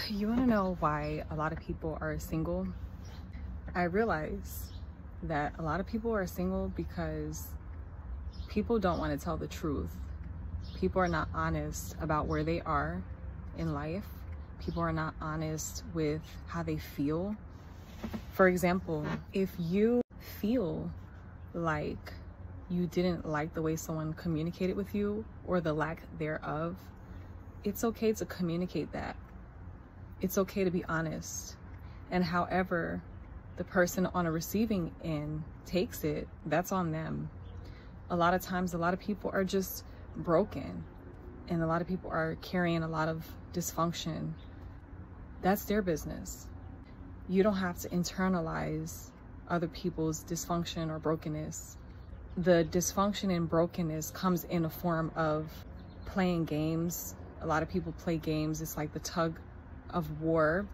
You want to know why a lot of people are single? I realize that a lot of people are single because people don't want to tell the truth. People are not honest about where they are in life. People are not honest with how they feel. For example, if you feel like you didn't like the way someone communicated with you or the lack thereof, it's okay to communicate that. It's okay to be honest. And however the person on a receiving end takes it, that's on them. A lot of times, a lot of people are just broken, and a lot of people are carrying a lot of dysfunction. That's their business. You don't have to internalize other people's dysfunction or brokenness. The dysfunction and brokenness comes in a form of playing games. A lot of people play games. It's like the tug of war,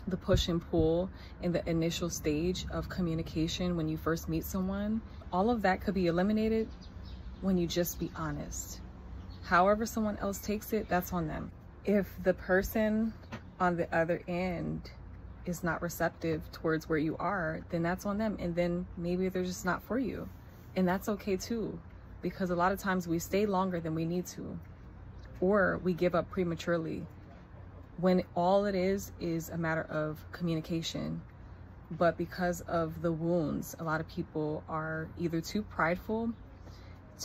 the push and pull in the initial stage of communication when you first meet someone. All of that could be eliminated when you just be honest. However someone else takes it, that's on them. If the person on the other end is not receptive towards where you are, then that's on them, and then maybe they're just not for you. And that's okay too, because a lot of times we stay longer than we need to, or we give up prematurely when all it is a matter of communication. But because of the wounds, a lot of people are either too prideful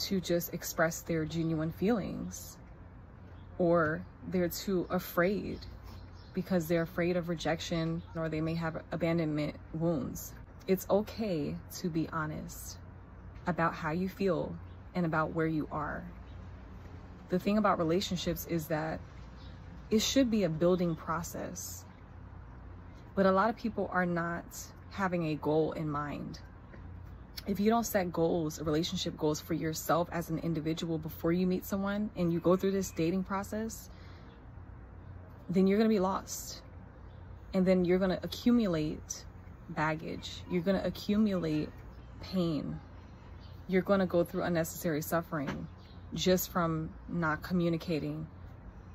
to just express their genuine feelings, or they're too afraid because they're afraid of rejection, or they may have abandonment wounds. It's okay to be honest about how you feel and about where you are. The thing about relationships is that it should be a building process, but a lot of people are not having a goal in mind. If you don't set goals, relationship goals for yourself as an individual before you meet someone and you go through this dating process, then you're going to be lost. And then you're going to accumulate baggage. You're going to accumulate pain. You're going to go through unnecessary suffering just from not communicating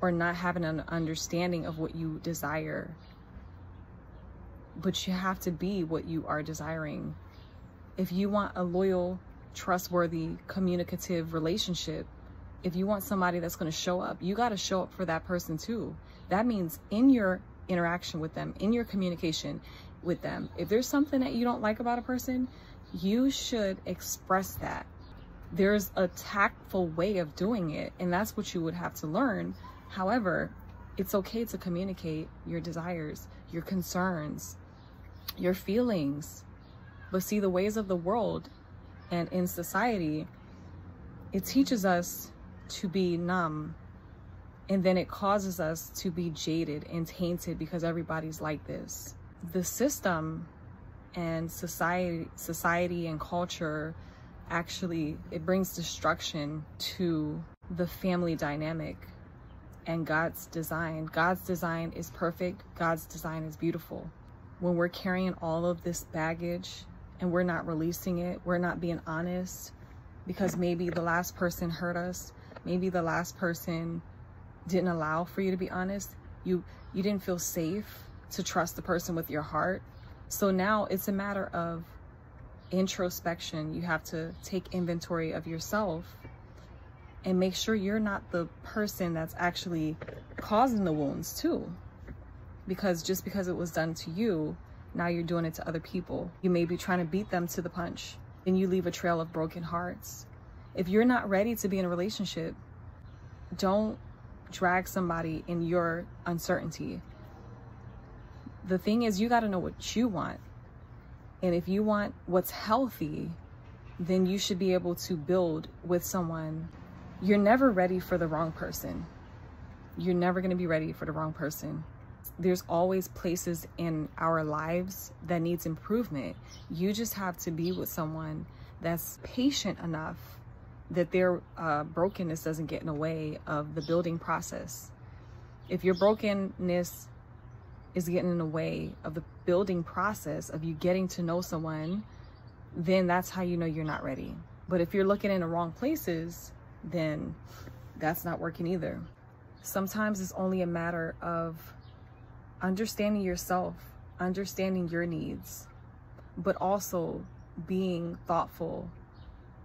or not having an understanding of what you desire. But you have to be what you are desiring. If you want a loyal, trustworthy, communicative relationship, if you want somebody that's going to show up, you got to show up for that person too. That means in your interaction with them, in your communication with them, if there's something that you don't like about a person, you should express that. There's a tactful way of doing it, and that's what you would have to learn. However, it's okay to communicate your desires, your concerns, your feelings. But see, the ways of the world and in society, it teaches us to be numb, and then it causes us to be jaded and tainted because everybody's like this. The system and society and culture, actually, it brings destruction to the family dynamic and God's design. God's design is perfect. God's design is beautiful. When we're carrying all of this baggage and we're not releasing it, we're not being honest, because maybe the last person hurt us, maybe the last person didn't allow for you to be honest, you didn't feel safe to trust the person with your heart. So now it's a matter of introspection. You have to take inventory of yourself and make sure you're not the person that's actually causing the wounds too. Because just because it was done to you, now you're doing it to other people. You may be trying to beat them to the punch, and you leave a trail of broken hearts. If you're not ready to be in a relationship, don't drag somebody in your uncertainty. The thing is, you got to know what you want. And if you want what's healthy, then you should be able to build with someone. You're never ready for the wrong person. You're never going to be ready for the wrong person. There's always places in our lives that needs improvement. You just have to be with someone that's patient enough that their brokenness doesn't get in the way of the building process. If your brokenness is getting in the way of the building process of you getting to know someone, then that's how you know you're not ready. But if you're looking in the wrong places, then that's not working either. Sometimes it's only a matter of understanding yourself, understanding your needs, but also being thoughtful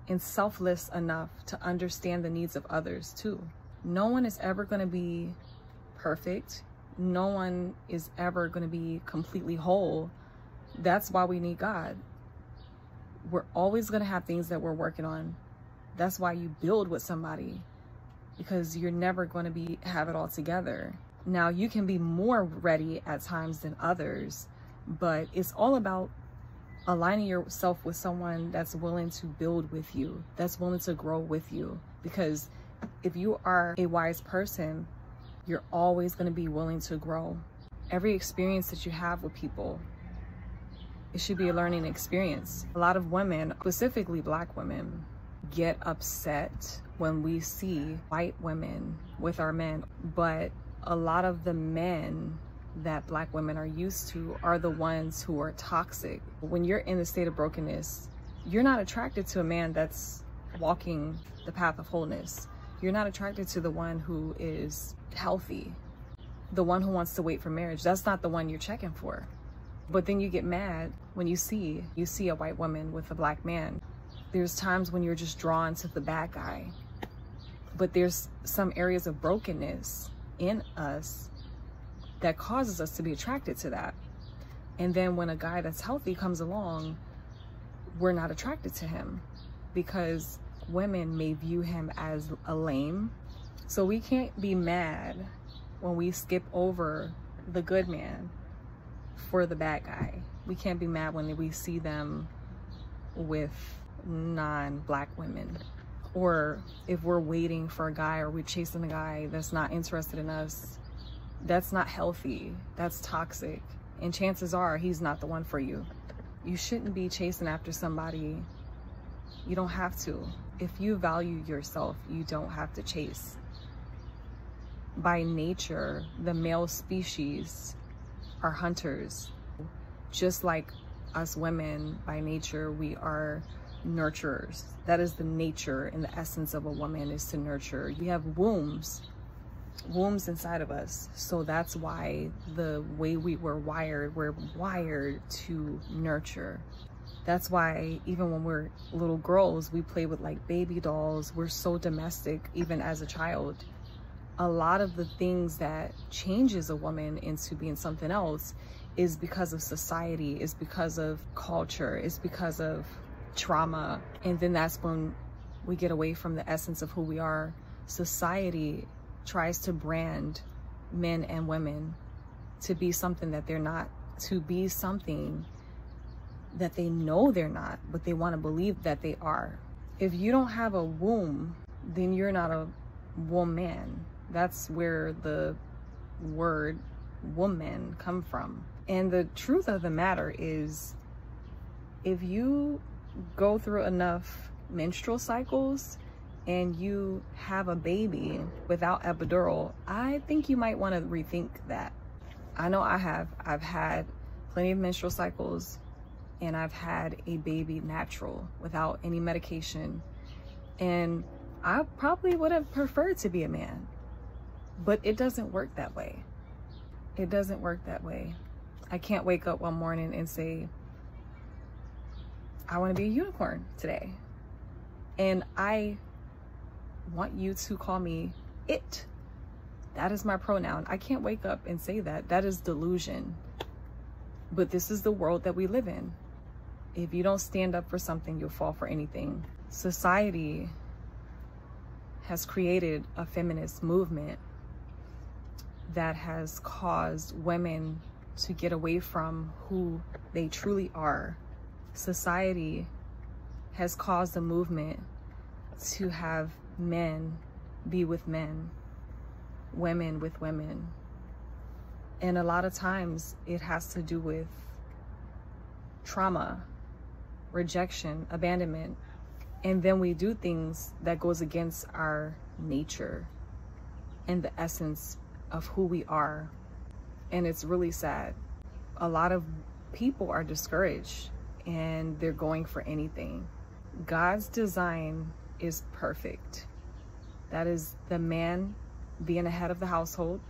and selfless enough to understand the needs of others too. No one is ever going to be perfect. No one is ever going to be completely whole. That's why we need God. We're always going to have things that we're working on. That's why you build with somebody, because you're never going to have it all together. Now, you can be more ready at times than others, but it's all about aligning yourself with someone that's willing to build with you, that's willing to grow with you. Because if you are a wise person, you're always going to be willing to grow. Every experience that you have with people, it should be a learning experience. A lot of women, specifically Black women, get upset when we see white women with our men, but a lot of the men that Black women are used to are the ones who are toxic. When you're in a state of brokenness, you're not attracted to a man that's walking the path of wholeness. You're not attracted to the one who is healthy, the one who wants to wait for marriage. That's not the one you're checking for. But then you get mad when you see a white woman with a Black man. There's times when you're just drawn to the bad guy, but there's some areas of brokenness in us that causes us to be attracted to that. And then when a guy that's healthy comes along, we're not attracted to him because women may view him as a lame. So we can't be mad when we skip over the good man for the bad guy. We can't be mad when we see them with non-Black women, or if we're waiting for a guy or we're chasing a guy that's not interested in us. That's not healthy. That's toxic. And chances are he's not the one for you. You shouldn't be chasing after somebody. You don't have to. If you value yourself, you don't have to chase. By nature, the male species are hunters. Just like us women, by nature, we are nurturers. That is the nature and the essence of a woman, is to nurture. We have wombs inside of us. So that's why the way we're wired to nurture. That's why even when we're little girls, we play with like baby dolls. We're so domestic, even as a child. A lot of the things that changes a woman into being something else is because of society, is because of culture, is because of trauma. And then that's when we get away from the essence of who we are. Society tries to brand men and women to be something that they're not, to be something that they know they're not, but they want to believe that they are. If you don't have a womb, then you're not a woman. That's where the word woman come from. And the truth of the matter is, if you go through enough menstrual cycles and you have a baby without epidural, I think you might want to rethink that. I know I have. I've had plenty of menstrual cycles, and I've had a baby natural without any medication. And I probably would have preferred to be a man, but it doesn't work that way. It doesn't work that way. I can't wake up one morning and say, I want to be a unicorn today. And I want you to call me it. That is my pronoun. I can't wake up and say that. That is delusion. But this is the world that we live in. If you don't stand up for something, you'll fall for anything. Society has created a feminist movement that has caused women to get away from who they truly are. Society has caused a movement to have men be with men, women with women. And a lot of times it has to do with trauma, rejection, abandonment. And then we do things that goes against our nature and the essence of who we are. And it's really sad. A lot of people are discouraged and they're going for anything. God's design is perfect. That is the man being the head of the household,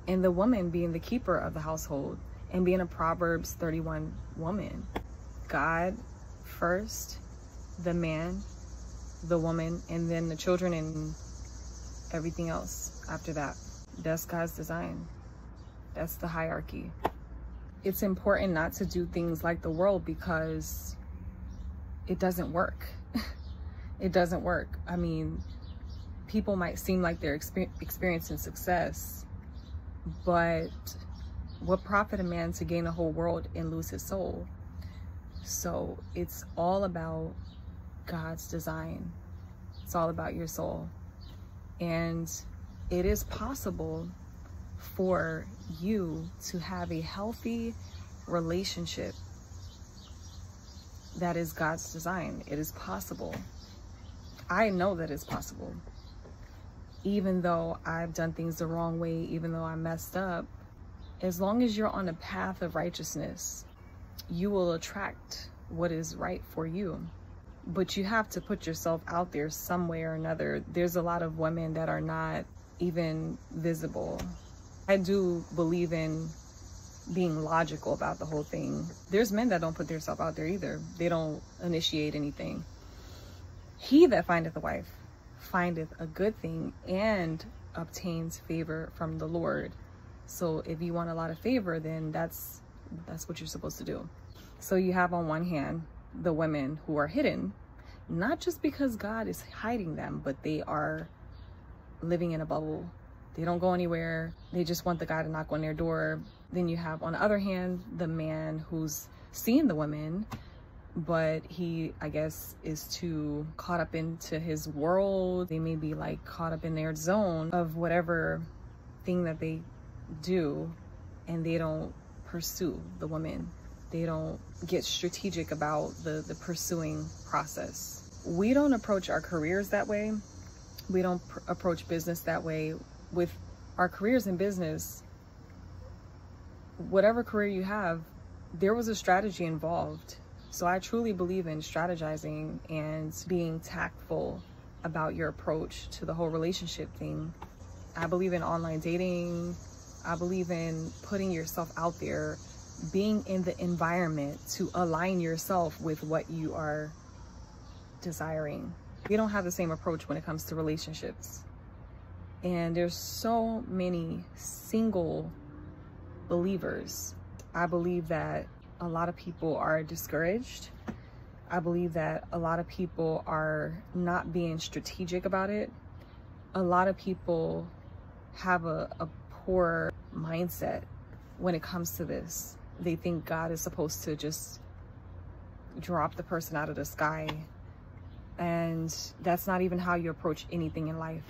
and the woman being the keeper of the household and being a Proverbs 31 woman. God first, the man, the woman, and then the children and everything else after that. That's God's design. That's the hierarchy. It's important not to do things like the world because it doesn't work. It doesn't work. I mean, people might seem like they're experiencing success, but what profit a man to gain the whole world and lose his soul? So it's all about God's design. It's all about your soul. And it is possible for you to have a healthy relationship that is God's design. It is possible. I know that it's possible. Even though I've done things the wrong way, even though I messed up, as long as you're on a path of righteousness, you will attract what is right for you. But you have to put yourself out there some way or another. There's a lot of women that are not even visible. I do believe in being logical about the whole thing. There's men that don't put themselves out there either. They don't initiate anything. He that findeth a wife findeth a good thing and obtains favor from the Lord. So if you want a lot of favor, then that's what you're supposed to do. So you have on one hand the women who are hidden, not just because God is hiding them, but they are living in a bubble. They don't go anywhere. They just want the guy to knock on their door. Then you have on the other hand the man who's seeing the women, but he, I guess, is too caught up into his world. They may be like caught up in their zone of whatever thing that they do, and they don't pursue the woman. They don't get strategic about the pursuing process. We don't approach our careers that way. We don't approach business that way. With our careers in business, whatever career you have, there was a strategy involved. So I truly believe in strategizing and being tactful about your approach to the whole relationship thing. I believe in online dating. I believe in putting yourself out there, being in the environment to align yourself with what you are desiring. We don't have the same approach when it comes to relationships. And there's so many single believers. I believe that a lot of people are discouraged. I believe that a lot of people are not being strategic about it. A lot of people have a poor mindset when it comes to this. They think God is supposed to just drop the person out of the sky. And that's not even how you approach anything in life.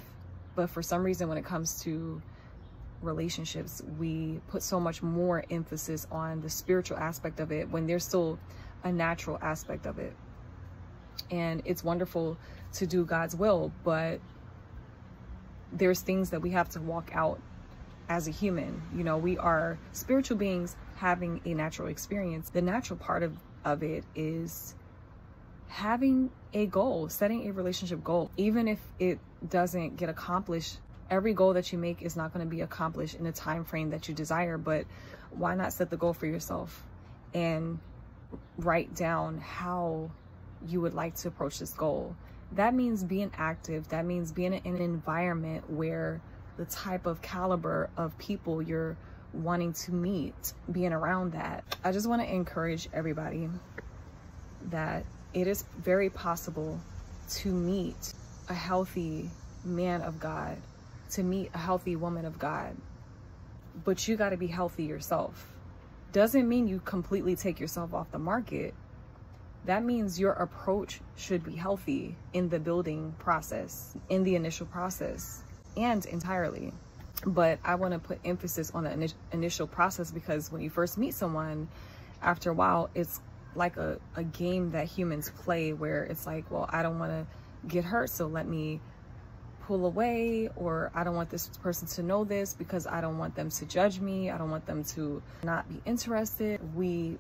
But for some reason, when it comes to relationships, we put so much more emphasis on the spiritual aspect of it when there's still a natural aspect of it. And it's wonderful to do God's will, but there's things that we have to walk out as a human. You know, we are spiritual beings having a natural experience. The natural part of it is having a goal, setting a relationship goal. Even if it doesn't get accomplished, every goal that you make is not going to be accomplished in a time frame that you desire, but why not set the goal for yourself and write down how you would like to approach this goal? That means being active. That means being in an environment where the type of caliber of people you're wanting to meet, being around that. I just want to encourage everybody that it is very possible to meet a healthy man of God, to meet a healthy woman of God, but you got to be healthy yourself. Doesn't mean you completely take yourself off the market. That means your approach should be healthy in the building process, in the initial process, and entirely. But I want to put emphasis on the initial process, because when you first meet someone, after a while, it's like a game that humans play where it's like, well, I don't want to get hurt, so let me pull away, or I don't want this person to know this because I don't want them to judge me. I don't want them to not be interested. We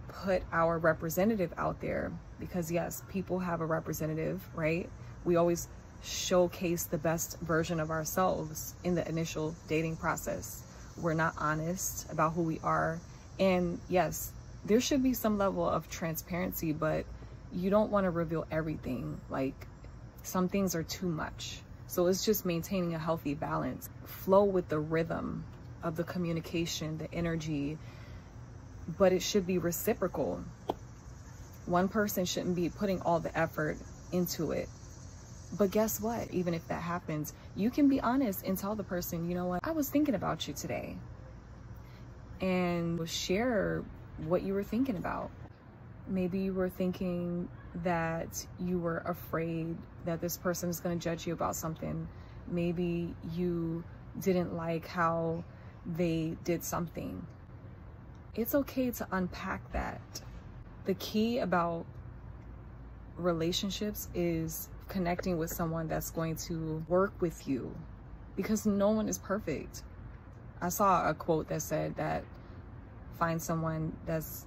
put our representative out there because, yes, people have a representative, right? We always showcase the best version of ourselves in the initial dating process. we're not honest about who we are. And yes, there should be some level of transparency, but you don't want to reveal everything. Like, some things are too much. So it's just maintaining a healthy balance. Flow with the rhythm of the communication, the energy, but it should be reciprocal. One person shouldn't be putting all the effort into it. But guess what? Even if that happens, you can be honest and tell the person, you know what, I was thinking about you today. And share what you were thinking about. Maybe you were thinking that you were afraid that this person is going to judge you about something. Maybe you didn't like how they did something. It's okay to unpack that. The key about relationships is connecting with someone that's going to work with you, because no one is perfect. I saw a quote that said that find someone that's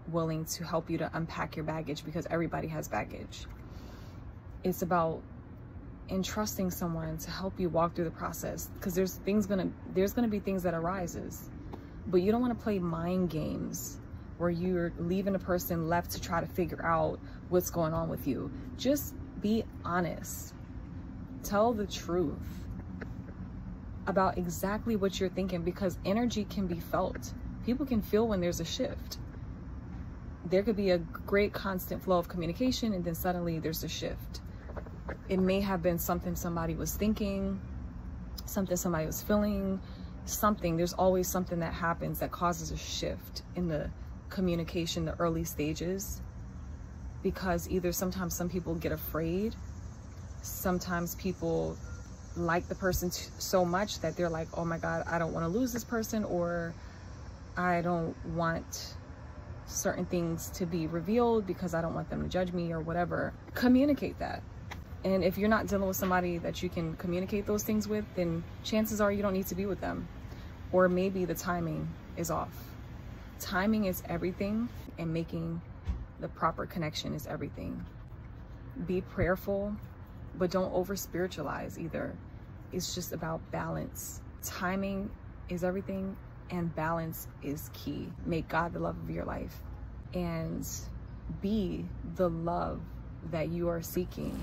willing to help you to unpack your baggage, because everybody has baggage. It's about entrusting someone to help you walk through the process, because there's gonna be things that arises, but you don't want to play mind games where you're leaving a person left to try to figure out what's going on with you. Just be honest. Tell the truth about exactly what you're thinking, because energy can be felt. People can feel when there's a shift. There could be a great constant flow of communication, and then suddenly there's a shift. It may have been something somebody was thinking, something somebody was feeling, something. There's always something that happens that causes a shift in the communication, the early stages, because either sometimes some people get afraid, sometimes people like the person so much that they're like, oh my God, I don't want to lose this person, or I don't want certain things to be revealed because I don't want them to judge me or whatever. Communicate that. And if you're not dealing with somebody that you can communicate those things with, then chances are you don't need to be with them. Or maybe the timing is off. Timing is everything, and making the proper connection is everything. Be prayerful, but don't over spiritualize either. It's just about balance. Timing is everything, and balance is key. Make God the love of your life, and be the love that you are seeking.